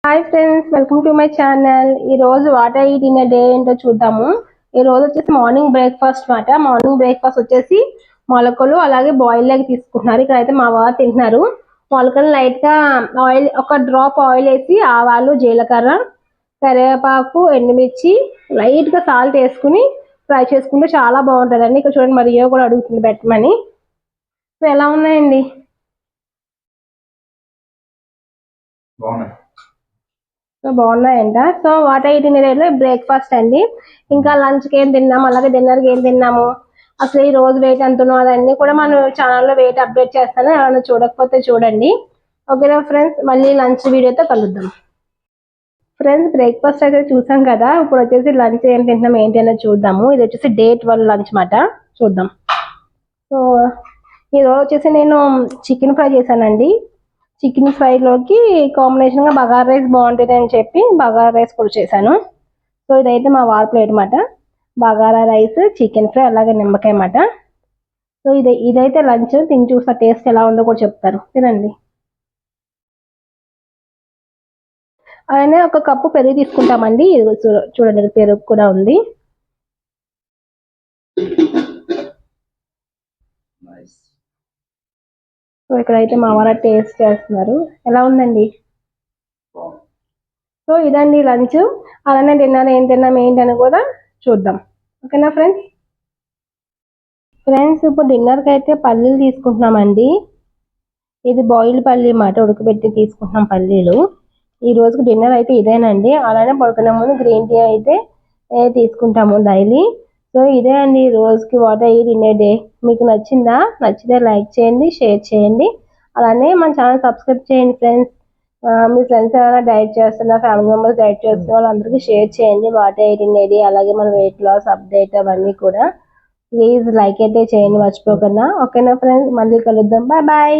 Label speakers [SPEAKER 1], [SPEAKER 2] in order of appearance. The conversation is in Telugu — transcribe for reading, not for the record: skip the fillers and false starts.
[SPEAKER 1] Hi friends, welcome to my channel. ఈ రోజు what I eat in day ఏంటో చూద్దాము. ఈ రోజు వచ్చేసి మార్నింగ్ బ్రేక్ఫాస్ట్ వచ్చేసి మొలకలు అలాగే బాయిల్ ఎగ్ తీసుకుంటున్నారు. ఇక్కడ అయితే మా వారు తింటున్నారు. మొలకలు లైట్ గా ఆయిల్, ఒక డ్రాప్ ఆయిల్ వేసి ఆవాలు, జీలకర్ర, కరివేపాకు, ఎండుమిర్చి, లైట్ గా సాల్ట్ వేసుకుని ఫ్రై చేసుకుంటే చాలా బాగుంటుందండి. ఇక్కడ చూడండి, మరియో కూడా అడుగుతుంది పెట్టమని. సో ఎలా ఉన్నాయండి? సో బాగున్నాయంట. సో వాట్ ఐ తినే బ్రేక్ఫాస్ట్ అండి. ఇంకా లంచ్కి ఏం తిన్నాము, అలాగే డిన్నర్కి ఏం తిన్నాము, అసలు ఈ రోజు వెయిట్ ఎంత ఉన్నో అదన్నీ కూడా మన ఛానల్లో వెయిట్ అప్డేట్ చేస్తాను. ఎవరైనా చూడకపోతే చూడండి. ఓకేనా ఫ్రెండ్స్, మళ్ళీ లంచ్ వీడియోతో కలుద్దాం. ఫ్రెండ్స్, బ్రేక్ఫాస్ట్ అయితే చూసాం కదా. ఇప్పుడు వచ్చేసి లంచ్ ఏం తింటున్నాం ఏంటి అనేది చూద్దాము. ఇది వచ్చేసి డే 12 లంచ్ మాట. చూద్దాం. సో ఈరోజు వచ్చేసి నేను చికెన్ ఫ్రై చేశానండి. చికెన్ ఫ్రైలోకి కాంబినేషన్గా బగారా రైస్ బాగుంటుంది అని చెప్పి బగారా రైస్ కూడా చేశాను. సో ఇదైతే మా వార్ ప్లేట్ అన్నమాట. బగారా రైస్, చికెన్ ఫ్రై, అలాగే నిమ్మకాయ అన్నమాట. సో ఇదైతే లంచ్. తిని చూస్తా టేస్ట్ ఎలా ఉందో కూడా చెప్తారు. తినండి. అలానే ఒక కప్పు పెరుగు తీసుకుంటామండి. ఇది చూడండి, పెరుగు కూడా ఉంది. సో ఇక్కడైతే మా వారు టేస్ట్ చేస్తున్నారు. ఎలా ఉందండి? సో ఇదండి లంచ్. అలానే డిన్నర్ ఏం తిన్నాం ఏంటని కూడా చూద్దాం. ఓకేనా ఫ్రెండ్స్? ఇప్పుడు డిన్నర్కి అయితే పల్లీలు తీసుకుంటున్నామండి. ఇది బాయిల్ పల్లీ మాట, ఉడకబెట్టి తీసుకుంటున్నాం పల్లీలు. ఈ రోజుకి డిన్నర్ అయితే ఇదేనండి. అలానే పడుకునే ముందు గ్రీన్ టీ అయితే తీసుకుంటాము డైలీ. సో ఇదే అండి రోజుకి what I eat in a day. మీకు నచ్చిందా? నచ్చితే లైక్ చేయండి, షేర్ చేయండి, అలానే మన ఛానల్ సబ్స్క్రైబ్ చేయండి ఫ్రెండ్స్. మీ ఫ్రెండ్స్ ఎవరైనా డైట్ చేస్తున్నా, ఫ్యామిలీ మెంబర్స్ డైట్ చేస్తున్న వాళ్ళందరికీ షేర్ చేయండి what I eat in a day, అలాగే మన వెయిట్ లాస్ అప్డేట్ అవన్నీ కూడా. ప్లీజ్ లైక్ అయితే చేయండి మర్చిపోకుండా. ఓకేనా ఫ్రెండ్స్, మళ్ళీ కలుద్దాం. Bye bye.